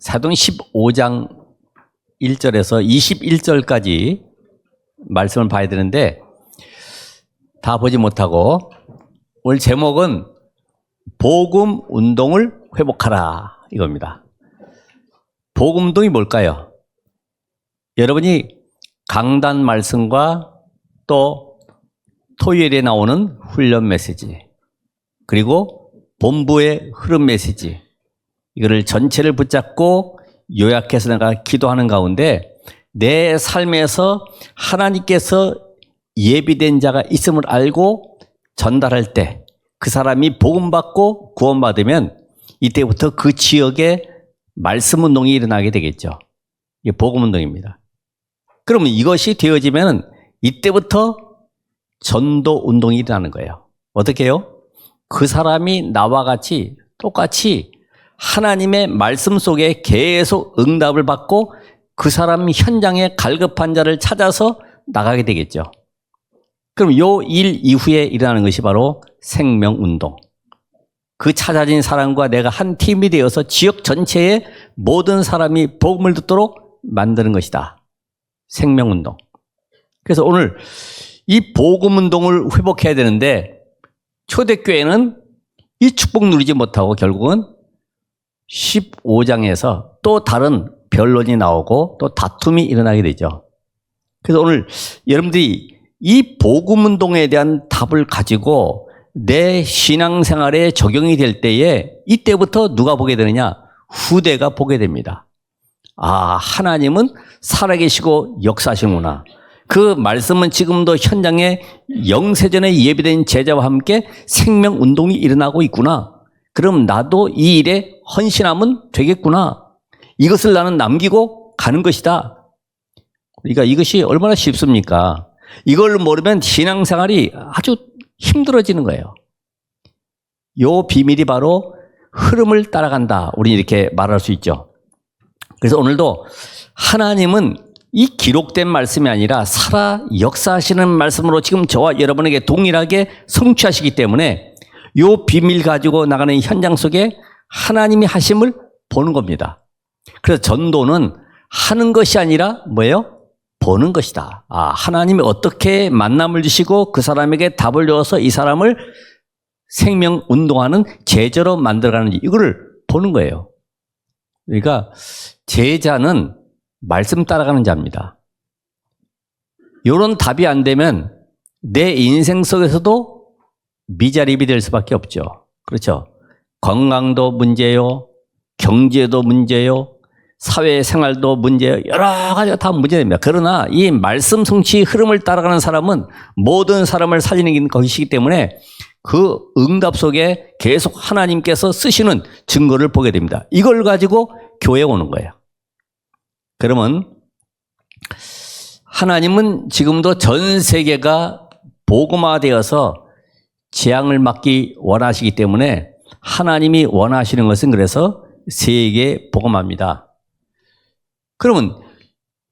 사도행 15장 1절에서 21절까지 말씀을 봐야 되는데 다 보지 못하고 오늘 제목은 복음 운동을 회복하라 이겁니다. 복음 운동이 뭘까요? 여러분이 강단 말씀과 또 토요일에 나오는 훈련 메시지 그리고 본부의 흐름 메시지 이거를 전체를 붙잡고 요약해서 내가 기도하는 가운데 내 삶에서 하나님께서 예비된 자가 있음을 알고 전달할 때 그 사람이 복음받고 구원받으면 이때부터 그 지역에 말씀 운동이 일어나게 되겠죠. 이게 복음 운동입니다. 그러면 이것이 되어지면 이때부터 전도 운동이 일어나는 거예요. 어떻게 해요? 그 사람이 나와 같이 똑같이 하나님의 말씀 속에 계속 응답을 받고 그 사람 현장에 갈급한 자를 찾아서 나가게 되겠죠. 그럼 요 일 이후에 일어나는 것이 바로 생명운동. 그 찾아진 사람과 내가 한 팀이 되어서 지역 전체의 모든 사람이 복음을 듣도록 만드는 것이다. 생명운동. 그래서 오늘 이 복음운동을 회복해야 되는데 초대교회는 이 축복 누리지 못하고 결국은 15장에서 또 다른 변론이 나오고 또 다툼이 일어나게 되죠. 그래서 오늘 여러분들이 이 복음운동에 대한 답을 가지고 내 신앙생활에 적용이 될 때에 이때부터 누가 보게 되느냐? 후대가 보게 됩니다. 아, 하나님은 살아계시고 역사하시는구나. 그 말씀은 지금도 현장에 영세전에 예비된 제자와 함께 생명운동이 일어나고 있구나. 그럼 나도 이 일에 헌신하면 되겠구나. 이것을 나는 남기고 가는 것이다. 그러니까 이것이 얼마나 쉽습니까? 이걸 모르면 신앙생활이 아주 힘들어지는 거예요. 요 비밀이 바로 흐름을 따라간다. 우리 이렇게 말할 수 있죠. 그래서 오늘도 하나님은 이 기록된 말씀이 아니라 살아 역사하시는 말씀으로 지금 저와 여러분에게 동일하게 성취하시기 때문에 요 비밀 가지고 나가는 현장 속에 하나님이 하심을 보는 겁니다. 그래서 전도는 하는 것이 아니라 뭐예요? 보는 것이다. 아, 하나님이 어떻게 만남을 주시고 그 사람에게 답을 줘서 이 사람을 생명 운동하는 제자로 만들어가는지 이거를 보는 거예요. 그러니까 제자는 말씀 따라가는 자입니다. 이런 답이 안 되면 내 인생 속에서도 미자립이 될 수밖에 없죠. 그렇죠? 건강도 문제요, 경제도 문제요, 사회생활도 문제요, 여러 가지가 다 문제됩니다. 그러나 이 말씀 성취 흐름을 따라가는 사람은 모든 사람을 살리는 것이기 때문에 그 응답 속에 계속 하나님께서 쓰시는 증거를 보게 됩니다. 이걸 가지고 교회에 오는 거예요. 그러면 하나님은 지금도 전 세계가 복음화되어서 재앙을 막기 원하시기 때문에 하나님이 원하시는 것은 그래서 세계 복음화입니다. 그러면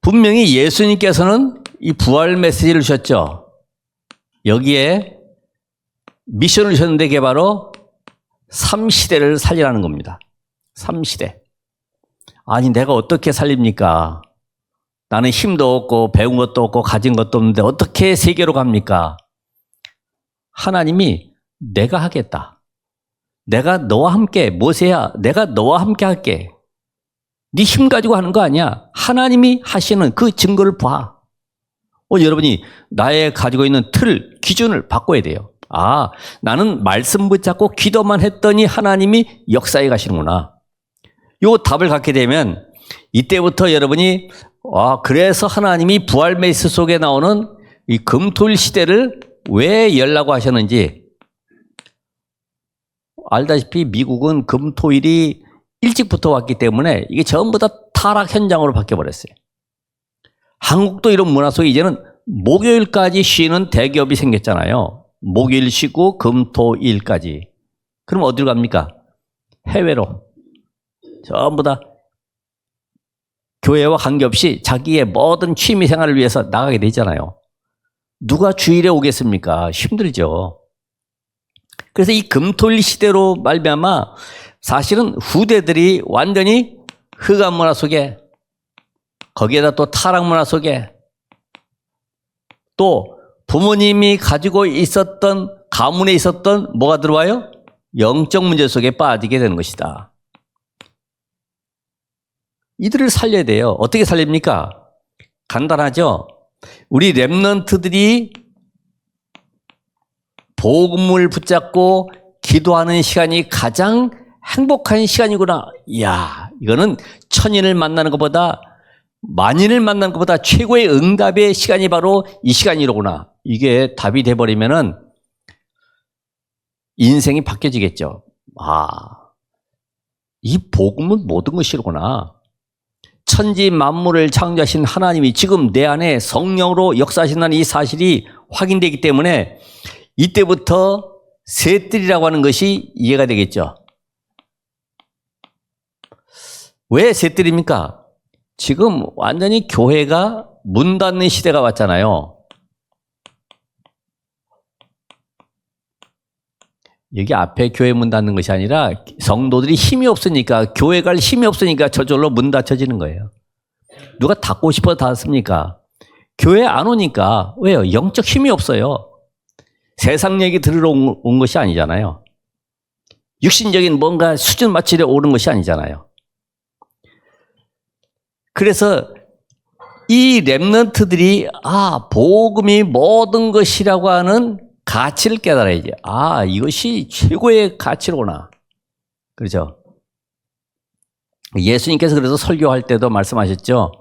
분명히 예수님께서는 이 부활 메시지를 주셨죠. 여기에 미션을 주셨는데 그게 바로 3시대를 살리라는 겁니다. 3시대. 아니 내가 어떻게 살립니까? 나는 힘도 없고 배운 것도 없고 가진 것도 없는데 어떻게 세계로 갑니까? 하나님이 내가 하겠다. 내가 너와 함께 모세야 내가 너와 함께 할게. 네 힘 가지고 하는 거 아니야. 하나님이 하시는 그 증거를 봐. 여러분이 나의 가지고 있는 틀, 기준을 바꿔야 돼요. 아, 나는 말씀 붙잡고 기도만 했더니 하나님이 역사에 가시는구나. 요 답을 갖게 되면 이때부터 여러분이 그래서 하나님이 부활 메시지 속에 나오는 이 금토일 시대를 왜 열라고 하셨는지 알다시피 미국은 금토일이 일찍부터 왔기 때문에 이게 전부 다 타락 현장으로 바뀌어버렸어요. 한국도 이런 문화 속에 이제는 목요일까지 쉬는 대기업이 생겼잖아요. 목요일 쉬고 금토일까지. 그럼 어디로 갑니까? 해외로. 전부 다 교회와 관계없이 자기의 모든 취미 생활을 위해서 나가게 되잖아요. 누가 주일에 오겠습니까? 힘들죠. 그래서 이 금토일 시대로 말미암아 사실은 후대들이 완전히 흑암 문화 속에, 거기에다 또 타락 문화 속에, 또 부모님이 가지고 있었던, 가문에 있었던 뭐가 들어와요? 영적 문제 속에 빠지게 되는 것이다. 이들을 살려야 돼요. 어떻게 살립니까? 간단하죠? 우리 렘넌트들이 복음을 붙잡고 기도하는 시간이 가장 행복한 시간이구나. 이야, 이거는 천인을 만나는 것보다, 만인을 만나는 것보다 최고의 응답의 시간이 바로 이 시간이로구나. 이게 답이 돼버리면은 인생이 바뀌어지겠죠. 아, 이 복음은 모든 것이로구나. 천지 만물을 창조하신 하나님이 지금 내 안에 성령으로 역사하신다는 이 사실이 확인되기 때문에 이때부터 새뜰이라고 하는 것이 이해가 되겠죠. 왜 새뜰입니까? 지금 완전히 교회가 문 닫는 시대가 왔잖아요. 여기 앞에 교회 문 닫는 것이 아니라 성도들이 힘이 없으니까, 교회 갈 힘이 없으니까 저절로 문 닫혀지는 거예요. 누가 닫고 싶어 닫습니까? 교회 안 오니까. 왜요? 영적 힘이 없어요. 세상 얘기 들으러 온 것이 아니잖아요. 육신적인 뭔가 수준 맞추려 오는 것이 아니잖아요. 그래서 이 렘넌트들이 복음이 모든 것이라고 하는 가치를 깨달아야지. 이것이 최고의 가치로구나. 그렇죠? 예수님께서 그래서 설교할 때도 말씀하셨죠.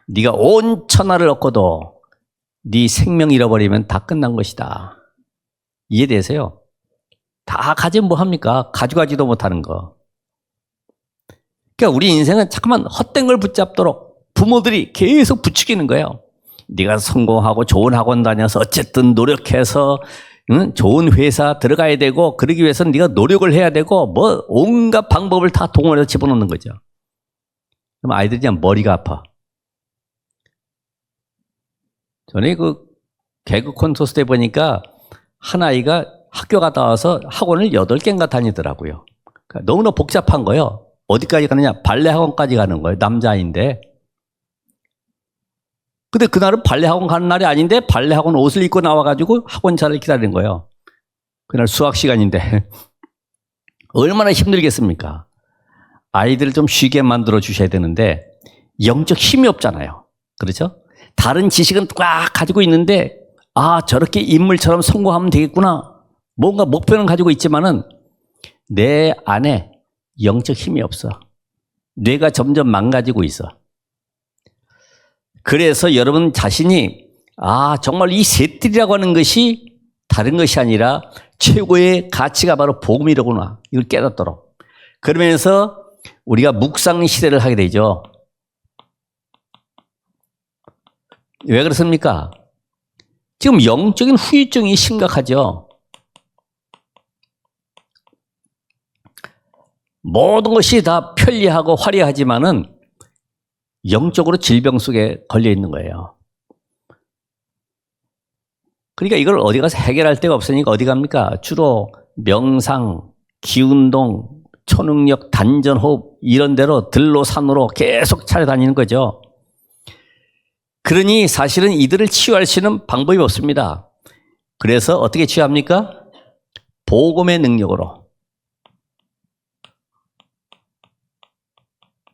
네가 온 천하를 얻고도 네 생명 잃어버리면 다 끝난 것이다. 이해되세요? 다 가지면 뭐합니까? 가져가지도 못하는 거. 그러니까 우리 인생은 잠깐만 헛된 걸 붙잡도록 부모들이 계속 부추기는 거예요. 네가 성공하고 좋은 학원 다녀서 어쨌든 노력해서 좋은 회사 들어가야 되고, 그러기 위해서는 네가 노력을 해야 되고, 뭐 온갖 방법을 다 동원해서 집어넣는 거죠. 그럼 아이들이 그냥 머리가 아파. 전에 그 개그 콘서트 때 보니까 한 아이가 학교 갔다 와서 학원을 8개인가 다니더라고요. 그러니까 너무나 복잡한 거예요. 어디까지 가느냐? 발레 학원까지 가는 거예요. 남자아이인데. 근데 그날은 발레 학원 가는 날이 아닌데 발레 학원 옷을 입고 나와가지고 학원차를 기다리는 거예요. 그날 수학 시간인데. 얼마나 힘들겠습니까? 아이들을 좀 쉬게 만들어 주셔야 되는데 영적 힘이 없잖아요. 그렇죠? 다른 지식은 꽉 가지고 있는데 저렇게 인물처럼 성공하면 되겠구나. 뭔가 목표는 가지고 있지만은 내 안에 영적 힘이 없어. 뇌가 점점 망가지고 있어. 그래서 여러분 자신이 정말 이 새뜰이라고 하는 것이 다른 것이 아니라 최고의 가치가 바로 복음이로구나. 이걸 깨닫도록. 그러면서 우리가 묵상 시대를 하게 되죠. 왜 그렇습니까? 지금 영적인 후유증이 심각하죠. 모든 것이 다 편리하고 화려하지만은 영적으로 질병 속에 걸려 있는 거예요. 그러니까 이걸 어디 가서 해결할 데가 없으니까 어디 갑니까? 주로 명상, 기운동, 초능력, 단전호흡 이런 데로 들로 산으로 계속 찾아다니는 거죠. 그러니 사실은 이들을 치유할 수 있는 방법이 없습니다. 그래서 어떻게 치유합니까? 복음의 능력으로.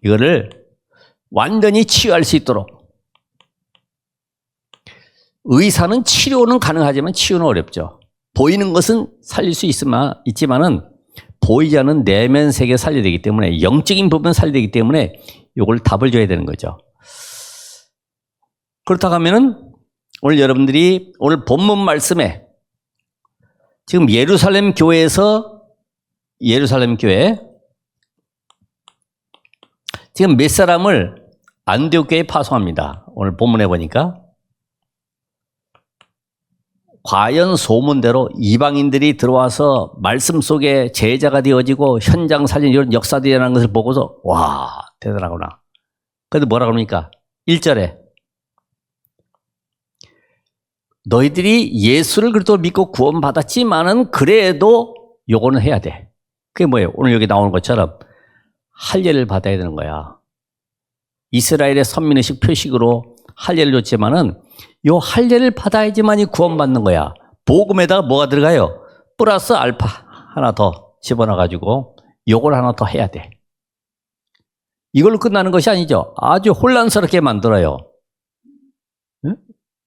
이거를 완전히 치유할 수 있도록. 의사는 치료는 가능하지만 치유는 어렵죠. 보이는 것은 살릴 수 있지만은 보이지 않는 내면 세계 살려야 되기 때문에, 영적인 부분 살려야 되기 때문에 이걸 답을 줘야 되는 거죠. 그렇다고 하면은 오늘 여러분들이 오늘 본문 말씀에 지금 예루살렘 교회 지금 몇 사람을 안디옥 교회에 파송합니다. 오늘 본문에 보니까 과연 소문대로 이방인들이 들어와서 말씀 속에 제자가 되어지고 현장 살린 이런 역사들이 일어나는 것을 보고서 와 대단하구나. 그런데 뭐라 그럽니까? 1절에 너희들이 예수를 그리스도로 믿고 구원받았지만은 그래도 요거는 해야 돼. 그게 뭐예요? 오늘 여기 나오는 것처럼 할례를 받아야 되는 거야. 이스라엘의 선민의식 표식으로 할례를 줬지만은 요 할례를 받아야지만이 구원받는 거야. 복음에다가 뭐가 들어가요? 플러스 알파 하나 더 집어넣어가지고 요걸 하나 더 해야 돼. 이걸로 끝나는 것이 아니죠. 아주 혼란스럽게 만들어요.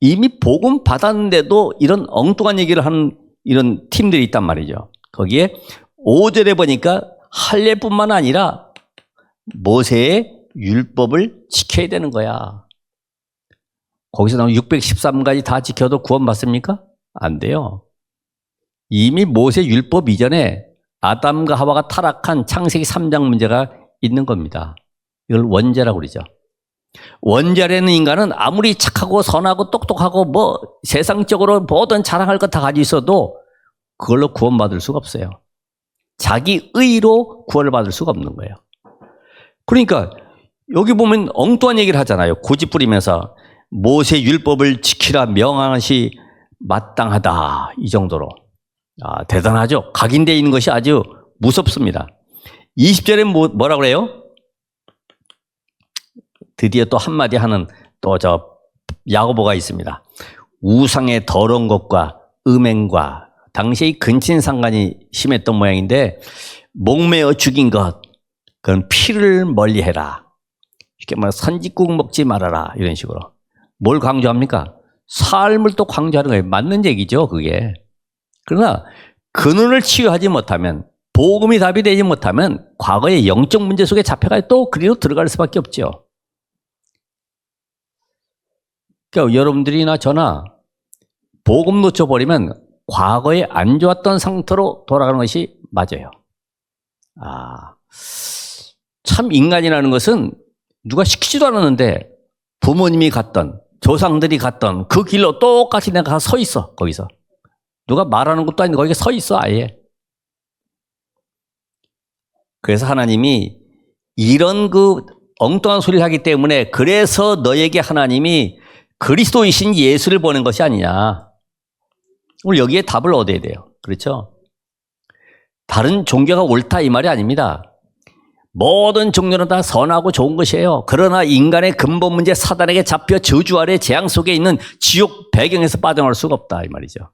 이미 복음 받았는데도 이런 엉뚱한 얘기를 하는 이런 팀들이 있단 말이죠. 거기에 5절에 보니까 할례뿐만 아니라 모세의 율법을 지켜야 되는 거야. 거기서 나오는 613가지 다 지켜도 구원받습니까? 안 돼요. 이미 모세 율법 이전에 아담과 하와가 타락한 창세기 3장 문제가 있는 겁니다. 이걸 원죄라고 그러죠. 원죄라는 인간은 아무리 착하고 선하고 똑똑하고 뭐 세상적으로 모든 자랑할 것 다 가지고 있어도 그걸로 구원받을 수가 없어요. 자기 의로 구원을 받을 수가 없는 거예요. 그러니까 여기 보면 엉뚱한 얘기를 하잖아요. 고집 부리면서 모세 율법을 지키라 명하시 마땅하다. 이 정도로. 대단하죠. 각인되어 있는 것이 아주 무섭습니다. 20절에 뭐라 그래요? 드디어 또 한마디 하는 또 야고보가 있습니다. 우상의 더러운 것과 음행과 당시에 근친상간이 심했던 모양인데 목매어 죽인 것 그건 피를 멀리해라. 이렇게 뭐 선짓국 먹지 말아라 이런 식으로. 뭘 강조합니까? 삶을 또 강조하는 거예요. 맞는 얘기죠 그게. 그러나 근원을 치유하지 못하면 복음이 답이 되지 못하면 과거의 영적 문제 속에 잡혀가 또 그리로 들어갈 수밖에 없죠. 그러니까 여러분들이나 저나 복음 놓쳐버리면 과거에 안 좋았던 상태로 돌아가는 것이 맞아요. 참 인간이라는 것은 누가 시키지도 않았는데 부모님이 갔던 조상들이 갔던 그 길로 똑같이 내가 가서 서 있어. 거기서 누가 말하는 것도 아닌데 거기에 서 있어 아예. 그래서 하나님이 이런 그 엉뚱한 소리를 하기 때문에 그래서 너에게 하나님이 그리스도이신 예수를 보낸 것이 아니냐. 오늘 여기에 답을 얻어야 돼요. 그렇죠? 다른 종교가 옳다 이 말이 아닙니다. 모든 종교는 다 선하고 좋은 것이에요. 그러나 인간의 근본 문제 사단에게 잡혀 저주 아래 재앙 속에 있는 지옥 배경에서 빠져나올 수가 없다 이 말이죠.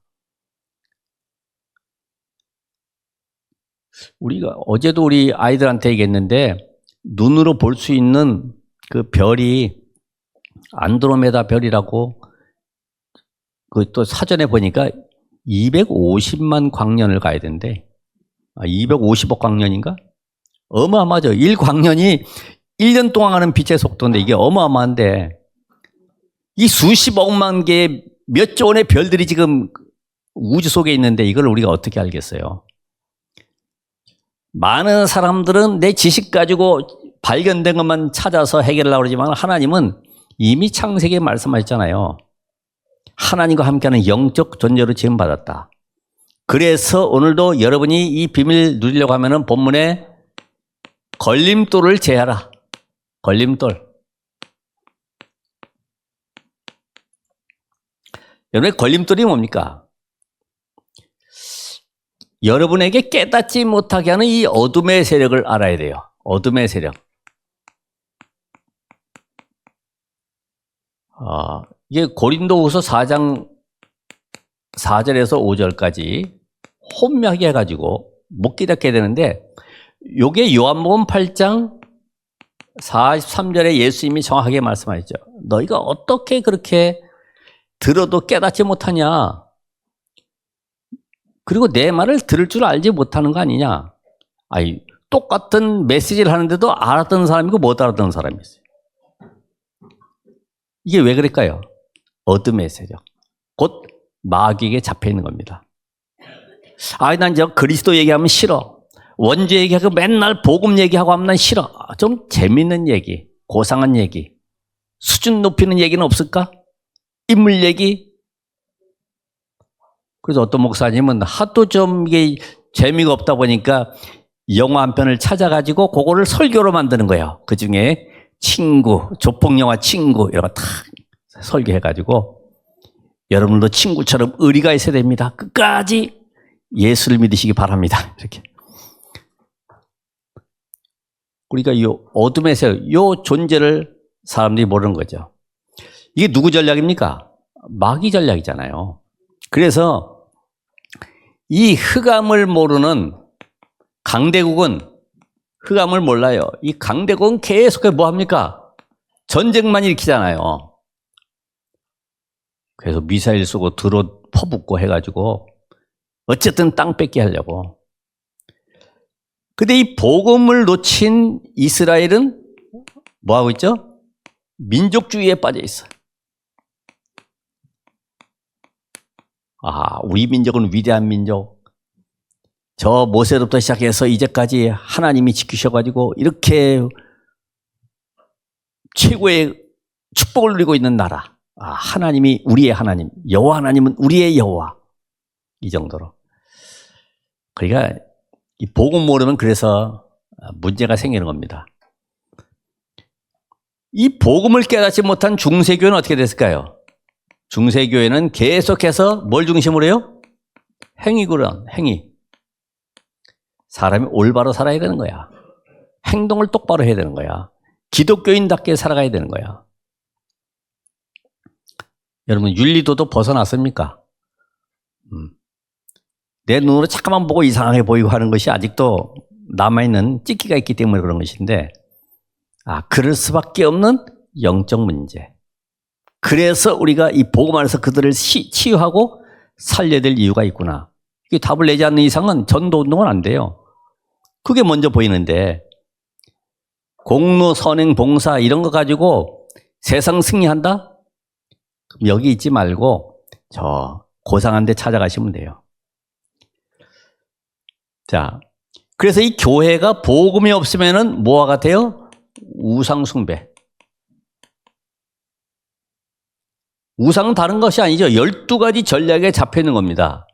우리가 어제도 우리 아이들한테 얘기했는데 눈으로 볼 수 있는 그 별이 안드로메다 별이라고 그 또 사전에 보니까 250만 광년을 가야 된대. 250억 광년인가? 어마어마하죠. 1광년이 1년 동안 가는 빛의 속도인데 이게 어마어마한데 이 수십억만 개의 몇 조 원의 별들이 지금 우주 속에 있는데 이걸 우리가 어떻게 알겠어요? 많은 사람들은 내 지식 가지고 발견된 것만 찾아서 해결하려고 그러지만 하나님은 이미 창세기에 말씀하셨잖아요. 하나님과 함께하는 영적 존재로 지음받았다. 그래서 오늘도 여러분이 이 비밀 누리려고 하면은 본문에 걸림돌을 제하라. 걸림돌. 여러분의 걸림돌이 뭡니까? 여러분에게 깨닫지 못하게 하는 이 어둠의 세력을 알아야 돼요. 어둠의 세력. 이게 고린도후서 4장 4절에서 5절까지 혼미하게 해가지고 못 깨닫게 되는데 요게 요한복음 8장 43절에 예수님이 정확하게 말씀하셨죠. 너희가 어떻게 그렇게 들어도 깨닫지 못하냐? 그리고 내 말을 들을 줄 알지 못하는 거 아니냐? 똑같은 메시지를 하는데도 알았던 사람이고 못 알았던 사람이 있어요. 이게 왜 그럴까요? 어둠의 세력. 곧 마귀에게 잡혀 있는 겁니다. 난 저 그리스도 얘기하면 싫어. 원죄 얘기하고 맨날 복음 얘기하고 하면 난 싫어. 좀 재밌는 얘기, 고상한 얘기, 수준 높이는 얘기는 없을까? 인물 얘기. 그래서 어떤 목사님은 하도 좀 이게 재미가 없다 보니까 영화 한 편을 찾아가지고 그거를 설교로 만드는 거예요. 그 중에 친구, 조폭영화 친구 이런 거 다 설교해가지고 여러분도 친구처럼 의리가 있어야 됩니다. 끝까지 예수를 믿으시기 바랍니다. 이렇게. 우리가 이 어둠의 세력, 이 존재를 사람들이 모르는 거죠. 이게 누구 전략입니까? 마귀 전략이잖아요. 그래서 이 흑암을 모르는 강대국은 흑암을 몰라요. 이 강대국은 계속 뭐 합니까? 전쟁만 일으키잖아요. 그래서 미사일 쏘고 드론 퍼붓고 해가지고 어쨌든 땅 뺏게 하려고. 근데 이 복음을 놓친 이스라엘은 뭐 하고 있죠? 민족주의에 빠져 있어. 우리 민족은 위대한 민족. 저 모세로부터 시작해서 이제까지 하나님이 지키셔가지고 이렇게 최고의 축복을 누리고 있는 나라. 하나님이 우리의 하나님, 여호와 하나님은 우리의 여호와. 이 정도로. 그러니까 이 복음 모르면 그래서 문제가 생기는 겁니다. 이 복음을 깨닫지 못한 중세교회는 어떻게 됐을까요? 중세교회는 계속해서 뭘 중심으로 해요? 행위구론, 행위. 사람이 올바로 살아야 되는 거야. 행동을 똑바로 해야 되는 거야. 기독교인답게 살아가야 되는 거야. 여러분, 윤리도도 벗어났습니까? 내 눈으로 잠깐만 보고 이상하게 보이고 하는 것이 아직도 남아있는 찌기가 있기 때문에 그런 것인데, 그럴 수밖에 없는 영적 문제. 그래서 우리가 이 복음 안에서 그들을 치유하고 살려야 될 이유가 있구나. 이게 답을 내지 않는 이상은 전도운동은 안 돼요. 그게 먼저 보이는데, 공로, 선행, 봉사 이런 거 가지고 세상 승리한다? 그럼 여기 있지 말고 저 고상한 데 찾아가시면 돼요. 자, 그래서 이 교회가 복음이 없으면은 뭐와 같아요? 우상숭배. 우상은 다른 것이 아니죠. 12가지 전략에 잡혀 있는 겁니다.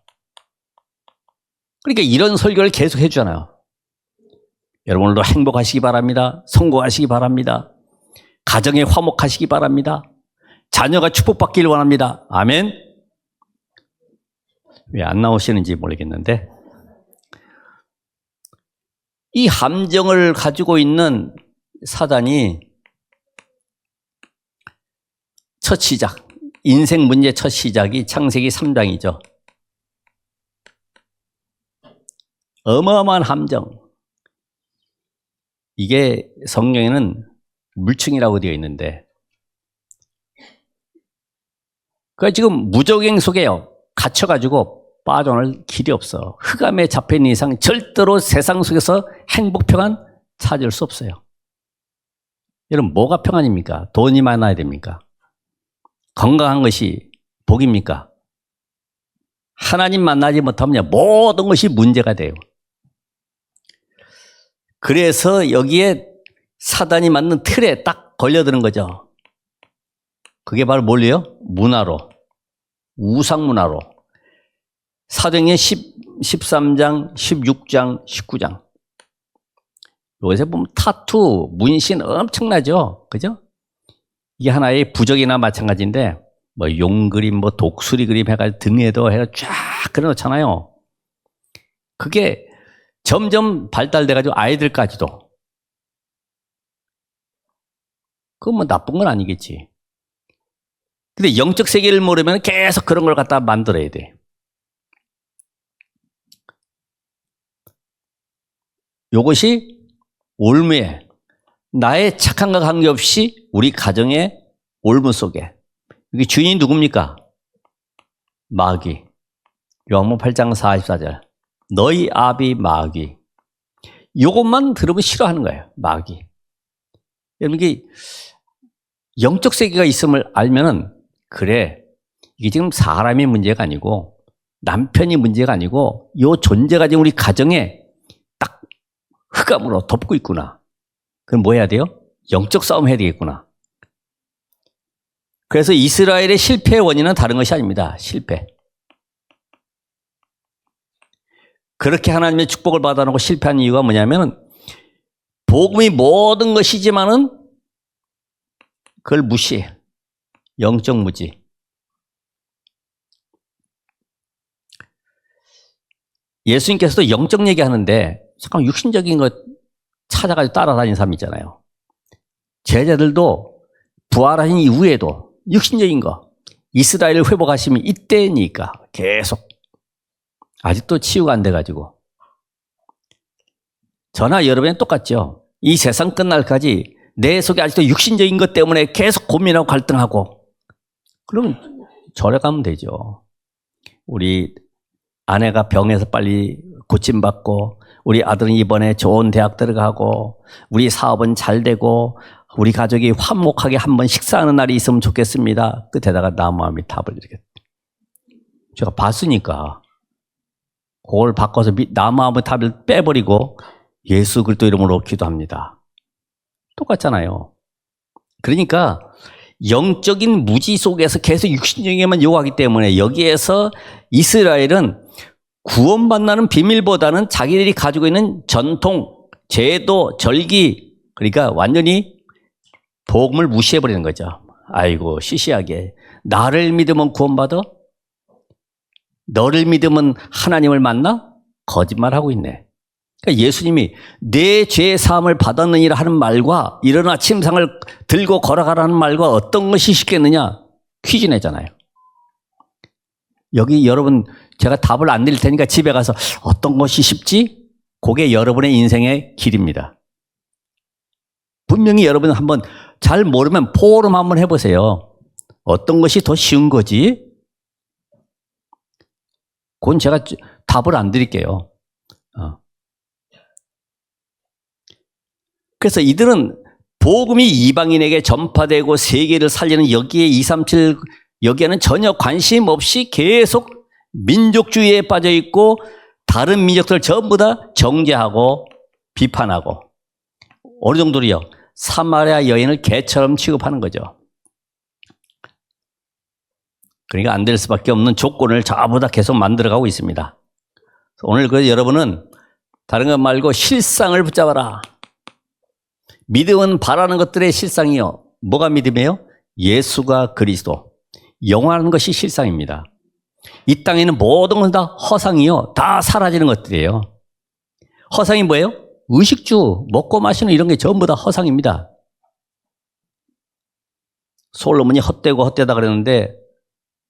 그러니까 이런 설교를 계속 해주잖아요. 여러분 오늘도 행복하시기 바랍니다. 성공하시기 바랍니다. 가정에 화목하시기 바랍니다. 자녀가 축복받기를 원합니다. 아멘. 왜 안 나오시는지 모르겠는데, 이 함정을 가지고 있는 사단이 첫 시작, 인생 문제 첫 시작이 창세기 3장이죠. 어마어마한 함정. 이게 성경에는 물층이라고 되어 있는데, 그러니까 지금 무적행 속에요. 갇혀가지고 빠져나올 길이 없어. 흑암에 잡혀있는 이상 절대로 세상 속에서 행복, 평안 찾을 수 없어요. 여러분, 뭐가 평안입니까? 돈이 많아야 됩니까? 건강한 것이 복입니까? 하나님 만나지 못하면 모든 것이 문제가 돼요. 그래서 여기에 사단이 만든 틀에 딱 걸려드는 거죠. 그게 바로 뭘래요? 문화로. 우상문화로. 사도행전 13장, 16장, 19장. 요새 보면 타투, 문신 엄청나죠? 그죠? 이게 하나의 부적이나 마찬가지인데, 뭐 용그림, 뭐 독수리 그림 해가지고 등에도 해가 쫙 그려놓잖아요. 그게 점점 발달돼가지고 아이들까지도. 그건 뭐 나쁜 건 아니겠지. 근데 영적 세계를 모르면 계속 그런 걸 갖다 만들어야 돼. 요것이 올무에 나의 착함과 관계없이 우리 가정의 올무 속에, 이게 주인이 누굽니까? 마귀. 요한복음 8장 44절. 너희 아비 마귀. 요것만 들으면 싫어하는 거예요. 마귀. 여러분, 이게 영적 세계가 있음을 알면은, 그래, 이게 지금 사람의 문제가 아니고 남편이 문제가 아니고 요 존재가 지금 우리 가정에 딱 흑암으로 덮고 있구나. 그럼 뭐 해야 돼요? 영적 싸움 해야 되겠구나. 그래서 이스라엘의 실패의 원인은 다른 것이 아닙니다. 실패. 그렇게 하나님의 축복을 받아놓고 실패한 이유가 뭐냐면, 복음이 모든 것이지만은 그걸 무시해. 영적 무지. 예수님께서도 영적 얘기하는데 잠깐 육신적인 것 찾아가지고 따라다니는 사람 있잖아요. 제자들도 부활하신 이후에도 육신적인 거 이스라엘을 회복하시면 이때니까 계속 아직도 치유가 안 돼가지고 저나 여러분은 똑같죠. 이 세상 끝날까지 내 속에 아직도 육신적인 것 때문에 계속 고민하고 갈등하고 그러면 절에 가면 되죠. 우리 아내가 병에서 빨리 고침받고 우리 아들은 이번에 좋은 대학 들어가고 우리 사업은 잘 되고 우리 가족이 화목하게 한번 식사하는 날이 있으면 좋겠습니다. 끝에다가 나무아미 탑을 이렇게 제가 봤으니까 그걸 바꿔서 나무아미 탑을 빼버리고 예수 그리스도 이름으로 기도합니다. 똑같잖아요. 그러니까 영적인 무지 속에서 계속 육신적인만 요구하기 때문에 여기에서 이스라엘은 구원받는 비밀보다는 자기들이 가지고 있는 전통, 제도, 절기 그러니까 완전히 복음을 무시해버리는 거죠. 아이고 시시하게 나를 믿으면 구원받아? 너를 믿으면 하나님을 만나? 거짓말하고 있네. 그러니까 예수님이 내 죄의 사함을 받았느니라 하는 말과 일어나 침상을 들고 걸어가라는 말과 어떤 것이 쉽겠느냐? 퀴즈 내잖아요. 여기 여러분 제가 답을 안 드릴 테니까 집에 가서 어떤 것이 쉽지? 그게 여러분의 인생의 길입니다. 분명히 여러분 한번 잘 모르면 포럼 한번 해보세요. 어떤 것이 더 쉬운 거지? 그건 제가 답을 안 드릴게요. 그래서 이들은 복음이 이방인에게 전파되고 세계를 살리는 여기에 237 여기에는 전혀 관심 없이 계속 민족주의에 빠져 있고 다른 민족들 전부 다 정죄하고 비판하고 어느 정도로요? 사마리아 여인을 개처럼 취급하는 거죠. 그러니까 안 될 수밖에 없는 조건을 전부 다 계속 만들어가고 있습니다. 오늘 그 여러분은 다른 것 말고 실상을 붙잡아라. 믿음은 바라는 것들의 실상이요. 뭐가 믿음이에요? 예수가 그리스도. 영원한 것이 실상입니다. 이 땅에는 모든 건 다 허상이요. 다 사라지는 것들이에요. 허상이 뭐예요? 의식주, 먹고 마시는 이런 게 전부 다 허상입니다. 솔로몬이 헛되고 헛되다 그랬는데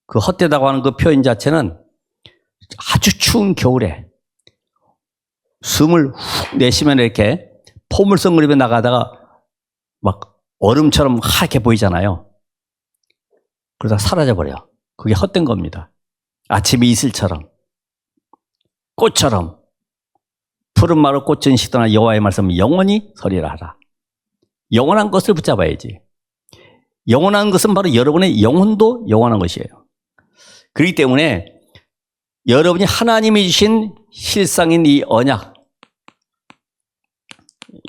그 헛되다고 하는 그 표현 자체는 아주 추운 겨울에 숨을 훅 내쉬면 이렇게 포물선 그립에 나가다가 막 얼음처럼 하얗게 보이잖아요. 그러다 사라져버려. 그게 헛된 겁니다. 아침의 이슬처럼 꽃처럼 푸른 마루 꽃은 시도나 여호와의 말씀은 영원히 서리라 하라. 영원한 것을 붙잡아야지. 영원한 것은 바로 여러분의 영혼도 영원한 것이에요. 그렇기 때문에 여러분이 하나님이 주신 실상인 이 언약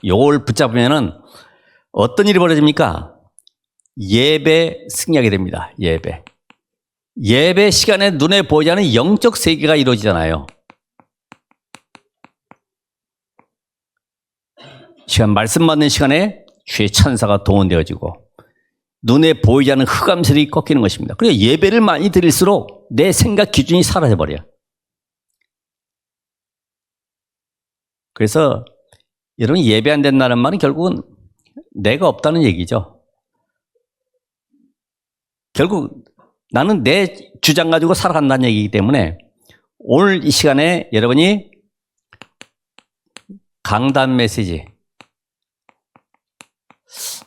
이걸 붙잡으면은 어떤 일이 벌어집니까? 예배 승리하게 됩니다. 예배 시간에 눈에 보이지 않는 영적 세계가 이루어지잖아요. 시간 말씀 받는 시간에 주의 천사가 동원되어지고 눈에 보이지 않는 흑암들이 꺾이는 것입니다. 그래서 예배를 많이 드릴수록 내 생각 기준이 사라져버려요. 그래서 여러분 예배 안 된다는 말은 결국은 내가 없다는 얘기죠. 결국 나는 내 주장 가지고 살아간다는 얘기이기 때문에 오늘 이 시간에 여러분이 강단 메시지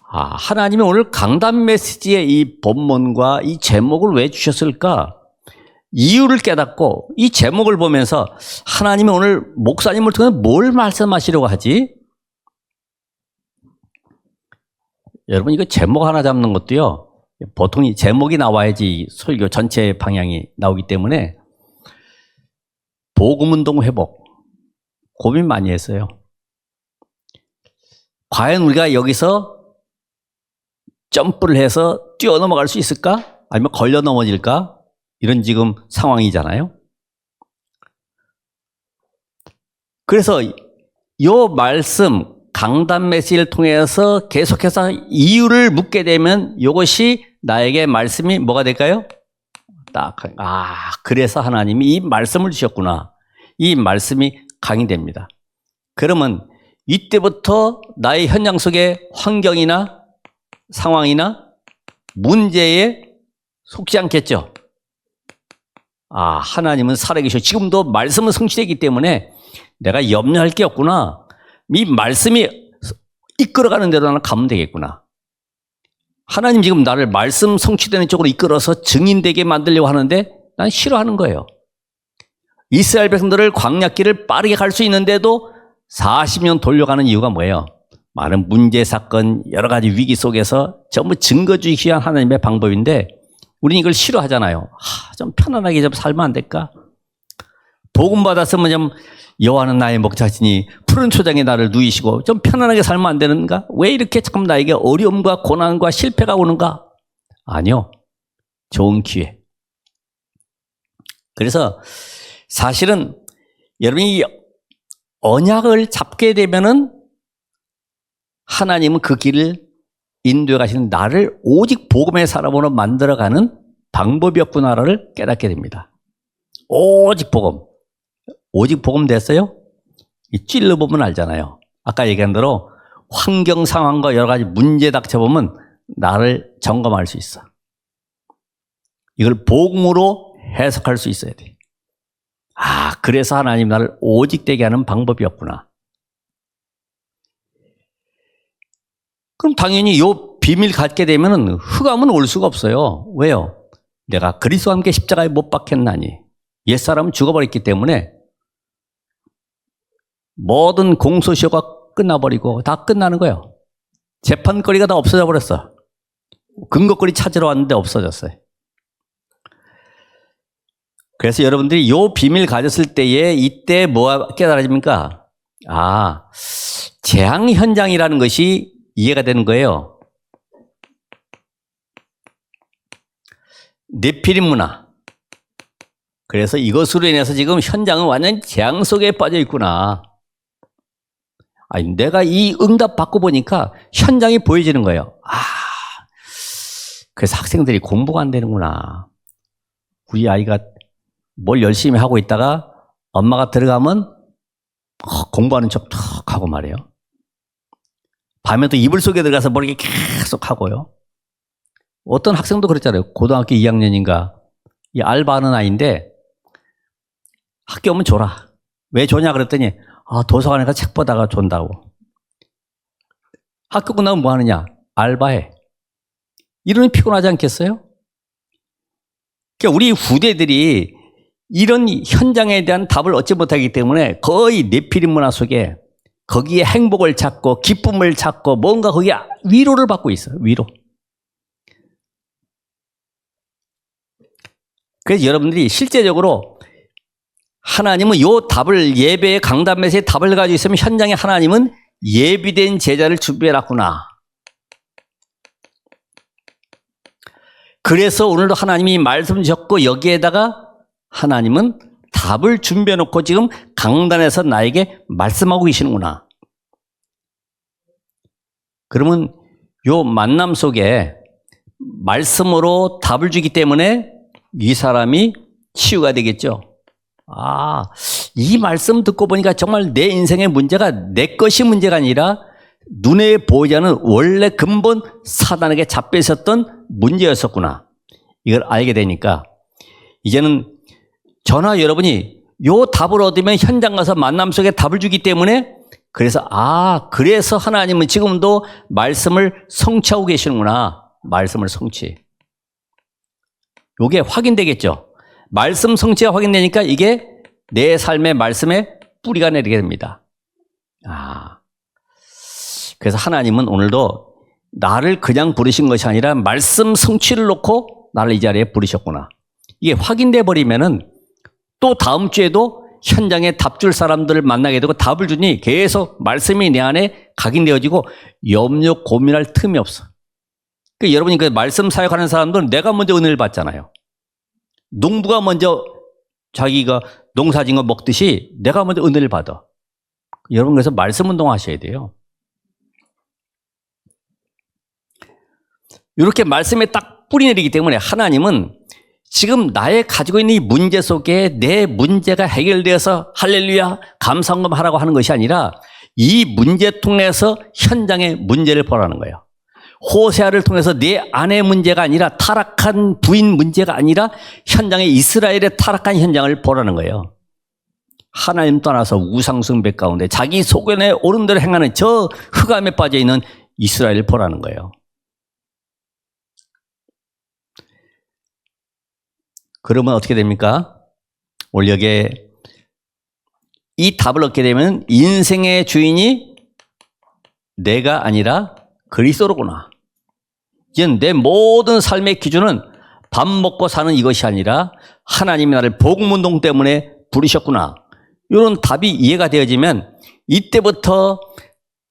하나님이 오늘 강단 메시지의 이 본문과 이 제목을 왜 주셨을까? 이유를 깨닫고 이 제목을 보면서 하나님이 오늘 목사님을 통해 뭘 말씀하시려고 하지? 여러분 이거 제목 하나 잡는 것도요. 보통 이 제목이 나와야지 설교 전체 방향이 나오기 때문에 복음운동 회복 고민 많이 했어요. 과연 우리가 여기서 점프를 해서 뛰어넘어갈 수 있을까? 아니면 걸려 넘어질까? 이런 지금 상황이잖아요. 그래서 이 말씀 강단 메시지를 통해서 계속해서 이유를 묻게 되면 이것이 나에게 말씀이 뭐가 될까요? 그래서 하나님이 이 말씀을 주셨구나. 이 말씀이 강의됩니다. 그러면 이때부터 나의 현장 속의 환경이나 상황이나 문제에 속지 않겠죠. 아, 하나님은 살아계셔. 지금도 말씀은 성취되기 때문에 내가 염려할 게 없구나. 이 말씀이 이끌어가는 대로 나는 가면 되겠구나. 하나님 지금 나를 말씀 성취되는 쪽으로 이끌어서 증인되게 만들려고 하는데 난 싫어하는 거예요. 이스라엘 백성들을 광야길을 빠르게 갈 수 있는데도 40년 돌려가는 이유가 뭐예요? 많은 문제, 사건, 여러 가지 위기 속에서 전부 증거주의기 위한 하나님의 방법인데 우리는 이걸 싫어하잖아요. 좀 편안하게 좀 살면 안 될까? 복음 받았으면 좀 여호와는 나의 목자시니 푸른 초장에 나를 누이시고 좀 편안하게 살면 안 되는가? 왜 이렇게 자꾸 나에게 어려움과 고난과 실패가 오는가? 아니요. 좋은 기회. 그래서 사실은 여러분이 언약을 잡게 되면은 하나님은 그 길을 인도해 가시는 나를 오직 복음의 사람으로 만들어가는 방법이었구나를 깨닫게 됩니다. 오직 복음. 오직 복음 됐어요? 찔러보면 알잖아요. 아까 얘기한 대로 환경 상황과 여러 가지 문제 닥쳐보면 나를 점검할 수 있어. 이걸 복음으로 해석할 수 있어야 돼. 아, 그래서 하나님 나를 오직 되게 하는 방법이었구나. 그럼 당연히 요 비밀 갖게 되면 흑암은 올 수가 없어요. 왜요? 내가 그리스도와 함께 십자가에 못 박혔나니 옛사람은 죽어버렸기 때문에 모든 공소시효가 끝나버리고 다 끝나는 거예요. 재판거리가 다 없어져 버렸어. 근거거리 찾으러 왔는데 없어졌어요. 그래서 여러분들이 요 비밀 가졌을 때에 이때 뭐가 깨달아집니까? 아, 재앙 현장이라는 것이 이해가 되는 거예요. 네피림 문화. 그래서 이것으로 인해서 지금 현장은 완전 재앙 속에 빠져 있구나. 아니, 내가 이 응답 받고 보니까 현장이 보여지는 거예요. 아, 그래서 학생들이 공부가 안 되는구나. 우리 아이가 뭘 열심히 하고 있다가 엄마가 들어가면 공부하는 척 턱 하고 말이에요. 밤에도 이불 속에 들어가서 뭘 이렇게 계속 하고요. 어떤 학생도 그랬잖아요. 고등학교 2학년인가 이 알바하는 아이인데 학교 오면 줘라. 왜 줘냐 그랬더니 도서관에 가서 책 보다가 준다고. 학교 끝나면 뭐 하느냐? 알바해. 이러면 피곤하지 않겠어요? 그러니까 우리 후대들이 이런 현장에 대한 답을 얻지 못하기 때문에 거의 네피림 문화 속에 거기에 행복을 찾고 기쁨을 찾고 뭔가 거기에 위로를 받고 있어요. 위로. 그래서 여러분들이 실제적으로 하나님은 요 답을 예배의 강단에서의 답을 가지고 있으면 현장에 하나님은 예비된 제자를 준비해놨구나. 그래서 오늘도 하나님이 말씀 주셨고 여기에다가 하나님은 답을 준비해놓고 지금 강단에서 나에게 말씀하고 계시는구나. 그러면 요 만남 속에 말씀으로 답을 주기 때문에 이 사람이 치유가 되겠죠. 아, 이 말씀 듣고 보니까 정말 내 인생의 문제가 내 것이 문제가 아니라 눈에 보이지 않는 원래 근본 사단에게 잡혀 있었던 문제였었구나. 이걸 알게 되니까 이제는 저나 여러분이 요 답을 얻으면 현장 가서 만남 속에 답을 주기 때문에 그래서 그래서 하나님은 지금도 말씀을 성취하고 계시는구나. 말씀을 성취. 요게 확인되겠죠. 말씀 성취가 확인되니까 이게 내 삶의 말씀에 뿌리가 내리게 됩니다. 그래서 하나님은 오늘도 나를 그냥 부르신 것이 아니라 말씀 성취를 놓고 나를 이 자리에 부르셨구나. 이게 확인돼 버리면은 또 다음 주에도 현장에 답 줄 사람들을 만나게 되고 답을 주니 계속 말씀이 내 안에 각인되어지고 염려 고민할 틈이 없어. 그러니까 여러분이 그 말씀 사역하는 사람들은 내가 먼저 은혜를 받잖아요. 농부가 먼저 자기가 농사진 거 먹듯이 내가 먼저 은혜를 받아. 여러분 그래서 말씀 운동하셔야 돼요. 이렇게 말씀에 딱 뿌리 내리기 때문에 하나님은 지금 나의 가지고 있는 이 문제 속에 내 문제가 해결되어서 할렐루야 감사헌금 하라고 하는 것이 아니라 이 문제 통해서 현장의 문제를 보라는 거예요. 호세아를 통해서 내 아내 문제가 아니라 타락한 부인 문제가 아니라 현장에 이스라엘의 타락한 현장을 보라는 거예요. 하나님 떠나서 우상숭배 가운데 자기 소견에 옳은 대로 행하는 저 흑암에 빠져 있는 이스라엘을 보라는 거예요. 그러면 어떻게 됩니까? 오늘 여기에 이 답을 얻게 되면 인생의 주인이 내가 아니라 그리스도로구나. 이제 내 모든 삶의 기준은 밥 먹고 사는 이것이 아니라 하나님이 나를 복음운동 때문에 부르셨구나. 이런 답이 이해가 되어지면 이때부터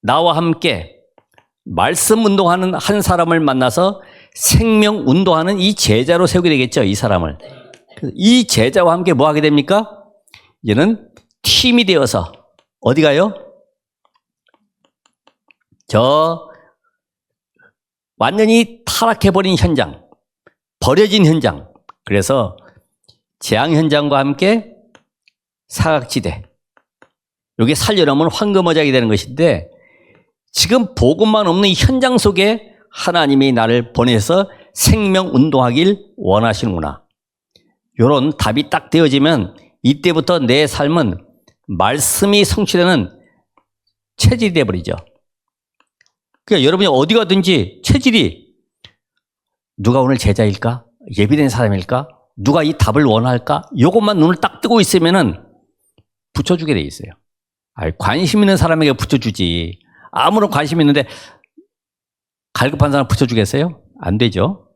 나와 함께 말씀 운동하는 한 사람을 만나서 생명 운동하는 이 제자로 세우게 되겠죠. 이 사람을. 이 제자와 함께 뭐 하게 됩니까? 이제는 팀이 되어서 어디 가요? 저 완전히 타락해버린 현장, 버려진 현장, 그래서 재앙 현장과 함께 사각지대, 여기 살려놓으면 황금어장이 되는 것인데 지금 복음만 없는 이 현장 속에 하나님이 나를 보내서 생명 운동하길 원하시는구나. 이런 답이 딱 되어지면 이때부터 내 삶은 말씀이 성취되는 체질이 되어버리죠. 그러니까 여러분이 어디 가든지 체질이 누가 오늘 제자일까? 예비된 사람일까? 누가 이 답을 원할까? 이것만 눈을 딱 뜨고 있으면은 붙여주게 돼 있어요. 관심 있는 사람에게 붙여주지. 아무런 관심 있는데 갈급한 사람 붙여주겠어요? 안 되죠.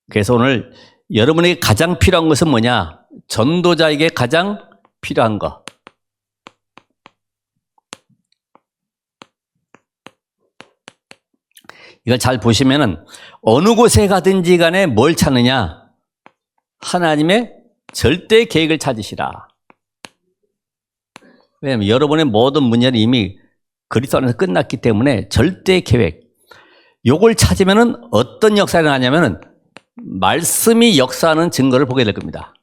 그래서 오늘 여러분에게 가장 필요한 것은 뭐냐? 전도자에게 가장 필요한 것. 이걸 잘 보시면은 어느 곳에 가든지 간에 뭘 찾느냐? 하나님의 절대 계획을 찾으시라. 왜냐하면 여러분의 모든 문제는 이미 그리스도 안에서 끝났기 때문에 절대 계획. 요걸 찾으면은 어떤 역사가 일어나냐면은 말씀이 역사하는 증거를 보게 될 겁니다.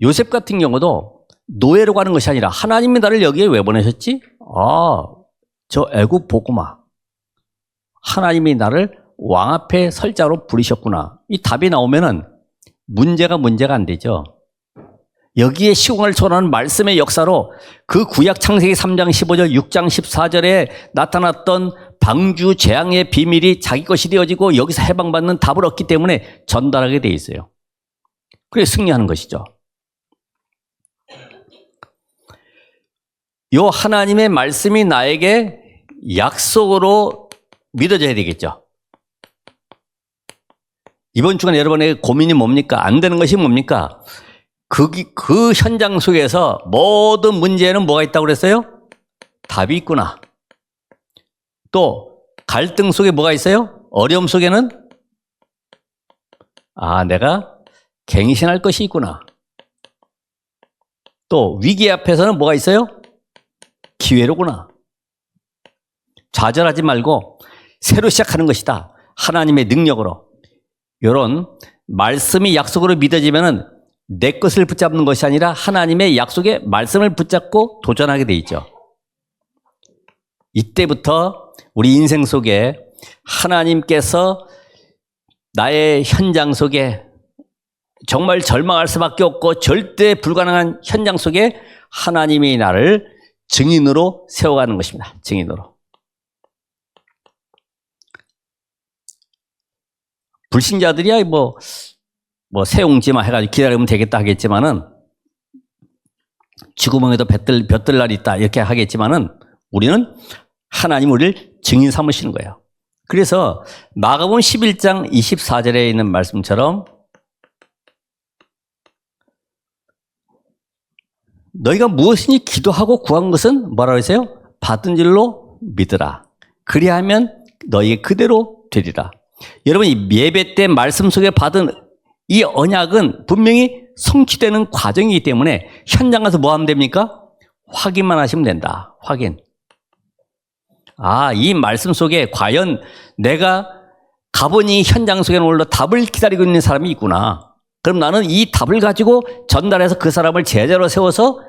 요셉 같은 경우도 노예로 가는 것이 아니라 하나님이 나를 여기에 왜 보내셨지? 저 애굽 보고마. 하나님이 나를 왕 앞에 설자로 부르셨구나. 이 답이 나오면은 문제가 안 되죠. 여기에 시공을 초월하는 말씀의 역사로 그 구약 창세기 3장 15절, 6장 14절에 나타났던 방주 재앙의 비밀이 자기 것이 되어지고 여기서 해방받는 답을 얻기 때문에 전달하게 돼 있어요. 그래 승리하는 것이죠. 요 하나님의 말씀이 나에게 약속으로 믿어져야 되겠죠. 이번 주간 여러분에게 고민이 뭡니까? 안 되는 것이 뭡니까? 그 현장 속에서 모든 문제에는 뭐가 있다고 그랬어요? 답이 있구나. 또 갈등 속에 뭐가 있어요? 어려움 속에는 내가 갱신할 것이 있구나. 또 위기 앞에서는 뭐가 있어요? 기회로구나. 좌절하지 말고 새로 시작하는 것이다. 하나님의 능력으로. 이런 말씀이 약속으로 믿어지면은 내 것을 붙잡는 것이 아니라 하나님의 약속의 말씀을 붙잡고 도전하게 돼 있죠. 이때부터 우리 인생 속에 하나님께서 나의 현장 속에 정말 절망할 수밖에 없고 절대 불가능한 현장 속에 하나님이 나를 증인으로 세워가는 것입니다. 증인으로. 불신자들이야 새옹지마 해가지고 기다리면 되겠다 하겠지만은 지구멍에도 볕들 날이 있다 이렇게 하겠지만은 우리는 하나님 우리를 증인 삼으시는 거예요. 그래서 마가복음 11장 24절에 있는 말씀처럼 너희가 무엇이니 기도하고 구한 것은 뭐라고 했어요? 받은 줄로 믿으라. 그리하면 너희에게 그대로 되리라. 여러분 이 예배 때 말씀 속에 받은 이 언약은 분명히 성취되는 과정이기 때문에 현장 가서 뭐 하면 됩니까? 확인만 하시면 된다. 확인. 이 말씀 속에 과연 내가 가보니 현장 속에 오늘도 답을 기다리고 있는 사람이 있구나. 그럼 나는 이 답을 가지고 전달해서 그 사람을 제자로 세워서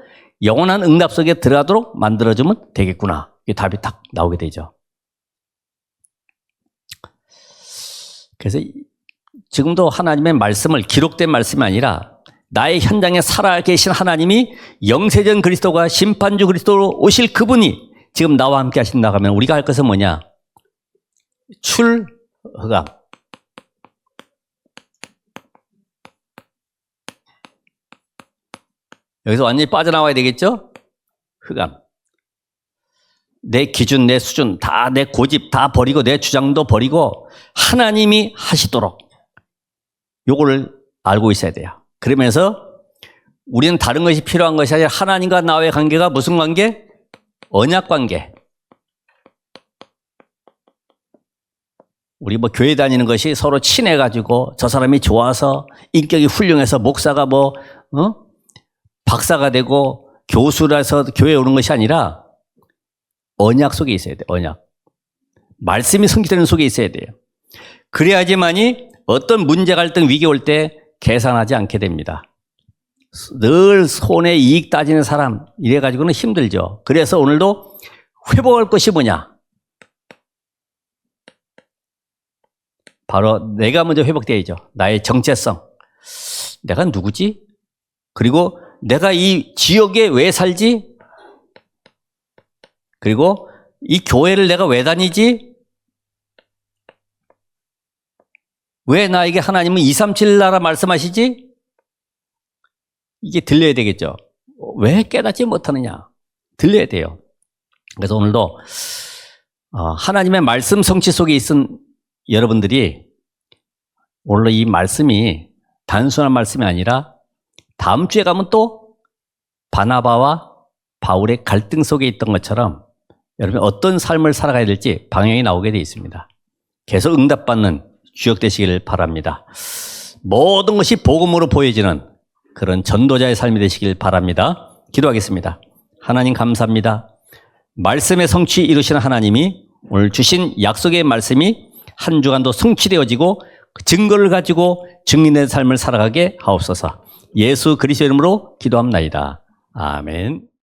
영원한 응답 속에 들어가도록 만들어주면 되겠구나. 이 답이 딱 나오게 되죠. 그래서 지금도 하나님의 말씀을 기록된 말씀이 아니라 나의 현장에 살아계신 하나님이 영세전 그리스도가 심판주 그리스도로 오실 그분이 지금 나와 함께 하신다고 하면 우리가 할 것은 뭐냐? 출흑암. 여기서 완전히 빠져나와야 되겠죠? 흑암. 내 기준, 내 수준, 다 내 고집 다 버리고 내 주장도 버리고 하나님이 하시도록 요거를 알고 있어야 돼요. 그러면서 우리는 다른 것이 필요한 것이 아니라 하나님과 나와의 관계가 무슨 관계? 언약 관계. 우리 뭐 교회 다니는 것이 서로 친해가지고 저 사람이 좋아서 인격이 훌륭해서 목사가 박사가 되고 교수라서 교회에 오는 것이 아니라 언약 속에 있어야 돼요. 언약. 말씀이 성취되는 속에 있어야 돼요. 그래야지만이 어떤 문제, 갈등, 위기 올 때 계산하지 않게 됩니다. 늘 손해 이익 따지는 사람 이래가지고는 힘들죠. 그래서 오늘도 회복할 것이 뭐냐? 바로 내가 먼저 회복돼야죠. 나의 정체성. 내가 누구지? 그리고 내가 이 지역에 왜 살지? 그리고 이 교회를 내가 왜 다니지? 왜 나에게 하나님은 237 나라 말씀하시지? 이게 들려야 되겠죠. 왜 깨닫지 못하느냐? 들려야 돼요. 그래서 오늘도 하나님의 말씀 성취 속에 있은 여러분들이 오늘 이 말씀이 단순한 말씀이 아니라 다음 주에 가면 또 바나바와 바울의 갈등 속에 있던 것처럼 여러분 어떤 삶을 살아가야 될지 방향이 나오게 되어 있습니다. 계속 응답받는 주역 되시기를 바랍니다. 모든 것이 복음으로 보여지는 그런 전도자의 삶이 되시길 바랍니다. 기도하겠습니다. 하나님 감사합니다. 말씀의 성취 이루시는 하나님이 오늘 주신 약속의 말씀이 한 주간도 성취되어지고 증거를 가지고 증인의 삶을 살아가게 하옵소서. 예수 그리스도 이름으로 기도합나이다. 아멘.